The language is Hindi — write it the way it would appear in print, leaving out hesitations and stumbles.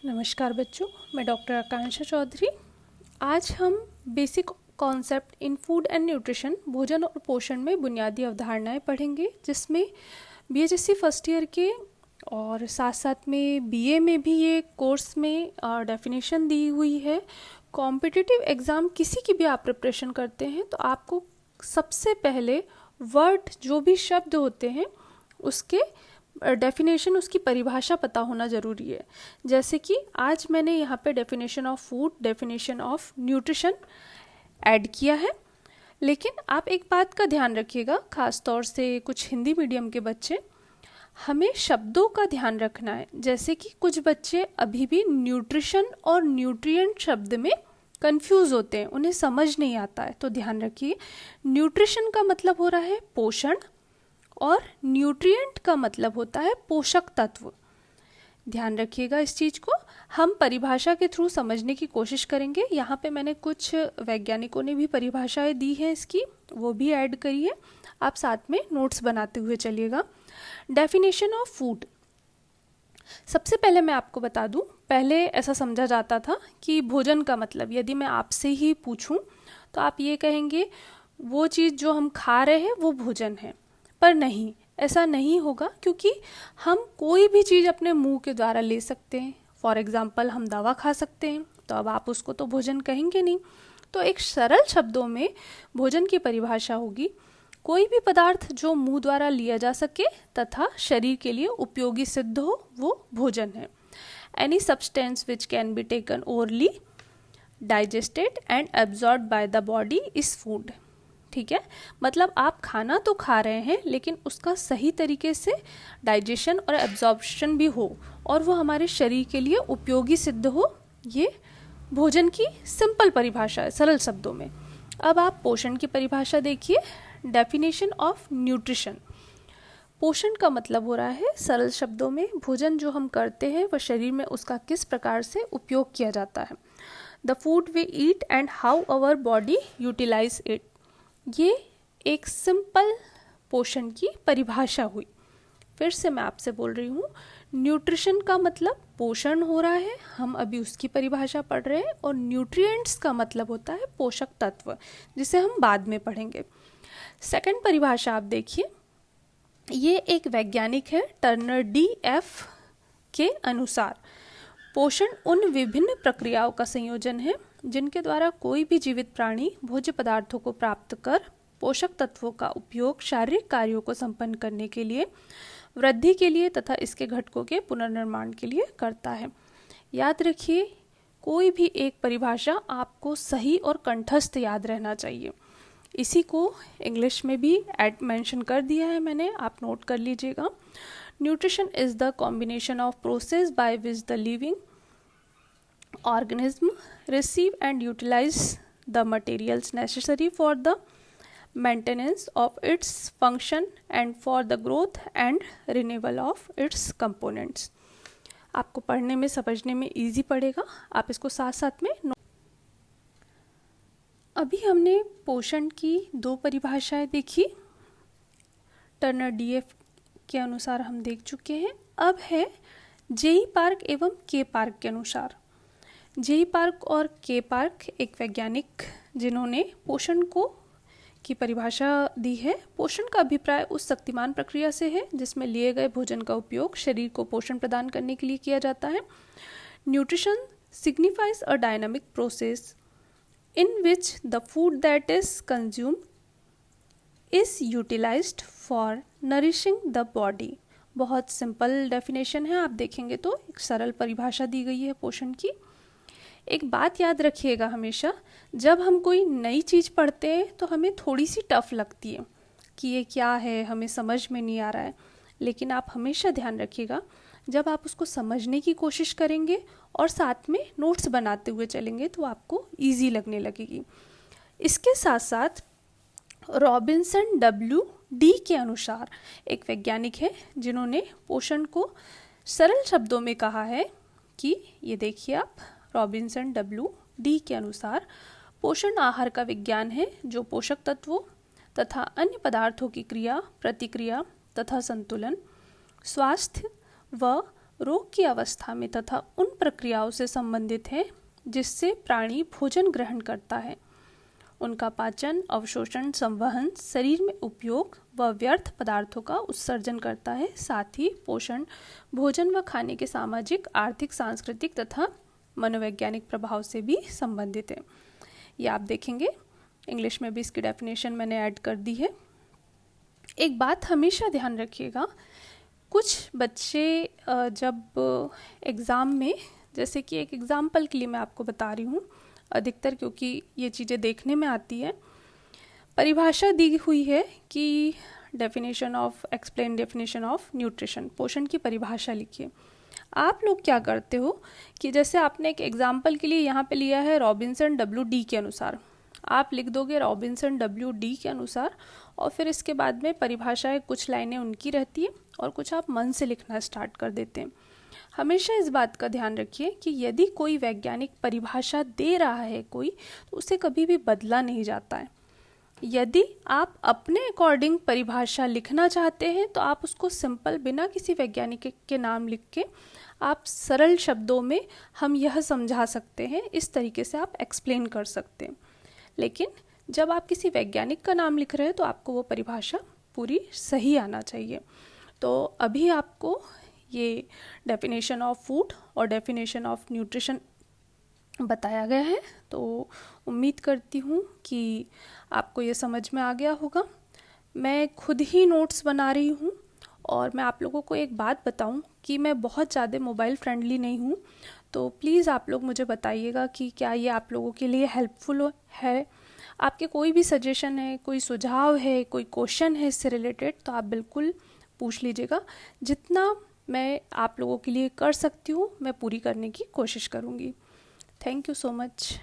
नमस्कार बच्चों, मैं डॉक्टर आकांक्षा चौधरी। आज हम basic concept in food and nutrition भोजन और पोषण में बुनियादी अवधारणाएं पढ़ेंगे, जिसमें बीएचएससी फर्स्ट ईयर के और साथ साथ में बीए में भी ये कोर्स में डेफिनेशन दी हुई है। कॉम्पिटिटिव एग्ज़ाम किसी की भी आप प्रिपरेशन करते हैं तो आपको सबसे पहले वर्ड जो भी शब्द होते हैं उसके डेफिनेशन, उसकी परिभाषा पता होना ज़रूरी है। जैसे कि आज मैंने यहाँ पे definition of food, definition of nutrition add किया है। लेकिन आप एक बात का ध्यान रखिएगा, ख़ास तौर से कुछ हिंदी मीडियम के बच्चे, हमें शब्दों का ध्यान रखना है। जैसे कि कुछ बच्चे अभी भी न्यूट्रिशन और न्यूट्रिएंट शब्द में कंफ्यूज होते हैं, उन्हें समझ नहीं आता है। तो ध्यान रखिए, न्यूट्रिशन का मतलब हो रहा है पोषण और न्यूट्रिएंट का मतलब होता है पोषक तत्व। ध्यान रखिएगा इस चीज़ को। हम परिभाषा के थ्रू समझने की कोशिश करेंगे। यहाँ पे मैंने कुछ वैज्ञानिकों ने भी परिभाषाएं दी हैं इसकी, वो भी ऐड करिए। आप साथ में नोट्स बनाते हुए चलिएगा। डेफिनेशन ऑफ फूड, सबसे पहले मैं आपको बता दूं, पहले ऐसा समझा जाता था कि भोजन का मतलब, यदि मैं आपसे ही पूछूं तो आप ये कहेंगे वो चीज़ जो हम खा रहे हैं वो भोजन है। पर नहीं, ऐसा नहीं होगा, क्योंकि हम कोई भी चीज़ अपने मुंह के द्वारा ले सकते हैं। फॉर एग्जाम्पल, हम दवा खा सकते हैं, तो अब आप उसको तो भोजन कहेंगे नहीं। तो एक सरल शब्दों में भोजन की परिभाषा होगी कोई भी पदार्थ जो मुंह द्वारा लिया जा सके तथा शरीर के लिए उपयोगी सिद्ध हो, वो भोजन है। Any substance which can be taken orally, digested and absorb by the body is food. ठीक है, मतलब आप खाना तो खा रहे हैं, लेकिन उसका सही तरीके से डाइजेशन और एब्जॉर्प्शन भी हो और वो हमारे शरीर के लिए उपयोगी सिद्ध हो। ये भोजन की सिंपल परिभाषा है, सरल शब्दों में। अब आप पोषण की परिभाषा देखिए। डेफिनेशन ऑफ न्यूट्रिशन, पोषण का मतलब हो रहा है सरल शब्दों में भोजन जो हम करते हैं वह शरीर में उसका किस प्रकार से उपयोग किया जाता है। The food we eat and how our body utilise it. ये एक सिंपल पोषण की परिभाषा हुई। फिर से मैं आपसे बोल रही हूँ, न्यूट्रिशन का मतलब पोषण हो रहा है, हम अभी उसकी परिभाषा पढ़ रहे हैं। और न्यूट्रिएंट्स का मतलब होता है पोषक तत्व, जिसे हम बाद में पढ़ेंगे। सेकंड परिभाषा आप देखिए, ये एक वैज्ञानिक है, टर्नर डी.एफ. के अनुसार पोषण उन विभिन्न प्रक्रियाओं का संयोजन है जिनके द्वारा कोई भी जीवित प्राणी भोज्य पदार्थों को प्राप्त कर पोषक तत्वों का उपयोग शारीरिक कार्यों को संपन्न करने के लिए, वृद्धि के लिए तथा इसके घटकों के पुनर्निर्माण के लिए करता है। याद रखिए, कोई भी एक परिभाषा आपको सही और कंठस्थ याद रहना चाहिए। इसी को इंग्लिश में भी मेंशन कर दिया है मैंने, आप नोट कर लीजिएगा। Nutrition is the combination of process by which the living organism receive and utilize the materials necessary for the maintenance of its function and for the growth and renewal of its components। आपको पढ़ने में, समझने में इजी पड़ेगा, आप इसको साथ साथ में अभी हमने पोषण की दो परिभाषाएं देखी, टर्नर डी.एफ. के अनुसार हम देख चुके हैं। अब है जेई पार्क एवं के पार्क के अनुसार। जेई पार्क और के पार्क एक वैज्ञानिक जिन्होंने पोषण को की परिभाषा दी है। पोषण का अभिप्राय उस शक्तिमान प्रक्रिया से है जिसमें लिए गए भोजन का उपयोग शरीर को पोषण प्रदान करने के लिए किया जाता है। Nutrition signifies a dynamic process in which the food that is consumed is utilised for nourishing the body. बहुत सिंपल डेफिनेशन है, आप देखेंगे तो एक सरल परिभाषा दी गई है पोषण की। एक बात याद रखिएगा हमेशा, जब हम कोई नई चीज़ पढ़ते हैं तो हमें थोड़ी सी टफ लगती है कि ये क्या है, हमें समझ में नहीं आ रहा है। लेकिन आप हमेशा ध्यान रखिएगा, जब आप उसको समझने की कोशिश करेंगे और साथ में नोट्स बनाते हुए चलेंगे तो आपको इजी लगने लगेगी। इसके साथ साथ रॉबिन्सन डब्ल्यू.डी. के अनुसार एक वैज्ञानिक है जिन्होंने पोषण को सरल शब्दों में कहा है कि, ये देखिए आप, रॉबिन्सन डब्ल्यू.डी. के अनुसार पोषण आहार का विज्ञान है जो पोषक तत्वों तथा अन्य पदार्थों की क्रिया, प्रतिक्रिया तथा संतुलन, स्वास्थ्य व रोग की अवस्था में तथा उन प्रक्रियाओं से संबंधित है जिससे प्राणी भोजन ग्रहण करता है। उनका पाचन, अवशोषण, संवहन, शरीर में उपयोग व व्यर्थ पदार्थों का उत्सर्जन करता है। साथ ही पोषण, भोजन व खाने के सामाजिक, आर्थिक, सांस्कृतिक तथा मनोवैज्ञानिक प्रभाव से भी संबंधित है। ये आप देखेंगे, इंग्लिश में भी इसकी डेफिनेशन मैंने ऐड कर दी है। एक बात हमेशा ध्यान रखिएगा, कुछ बच्चे जब एग्ज़ाम में, जैसे कि एक एग्ज़ाम्पल के लिए मैं आपको बता रही हूँ, अधिकतर क्योंकि ये चीज़ें देखने में आती है, परिभाषा दी हुई है कि एक्सप्लेन डेफिनेशन ऑफ न्यूट्रिशन, पोषण की परिभाषा लिखिए। आप लोग क्या करते हो कि जैसे आपने एक एग्जाम्पल के लिए यहाँ पे लिया है रॉबिन्सन WD के अनुसार, आप लिख दोगे रॉबिन्सन WD के अनुसार, और फिर इसके बाद में परिभाषाएं कुछ लाइनें उनकी रहती है और कुछ आप मन से लिखना स्टार्ट कर देते हैं। हमेशा इस बात का ध्यान रखिए कि यदि कोई वैज्ञानिक परिभाषा दे रहा है कोई, तो उसे कभी भी बदला नहीं जाता है। यदि आप अपने अकॉर्डिंग परिभाषा लिखना चाहते हैं तो आप उसको सिंपल, बिना किसी वैज्ञानिक के नाम लिख के, आप सरल शब्दों में हम यह समझा सकते हैं, इस तरीके से आप एक्सप्लेन कर सकते हैं। लेकिन जब आप किसी वैज्ञानिक का नाम लिख रहे हैं तो आपको वो परिभाषा पूरी सही आना चाहिए। तो अभी आपको ये डेफिनेशन ऑफ फूड और डेफिनेशन ऑफ न्यूट्रिशन बताया गया है, तो उम्मीद करती हूँ कि आपको ये समझ में आ गया होगा। मैं खुद ही नोट्स बना रही हूँ और मैं आप लोगों को एक बात बताऊँ कि मैं बहुत ज़्यादा मोबाइल फ्रेंडली नहीं हूँ, तो प्लीज़ आप लोग मुझे बताइएगा कि क्या ये आप लोगों के लिए हेल्पफुल है। आपके कोई भी सजेशन है, कोई सुझाव है, कोई क्वेश्चन है इससे रिलेटेड, तो आप बिल्कुल पूछ लीजिएगा। जितना मैं आप लोगों के लिए कर सकती हूँ मैं पूरी करने की कोशिश करूँगी। Thank you so much.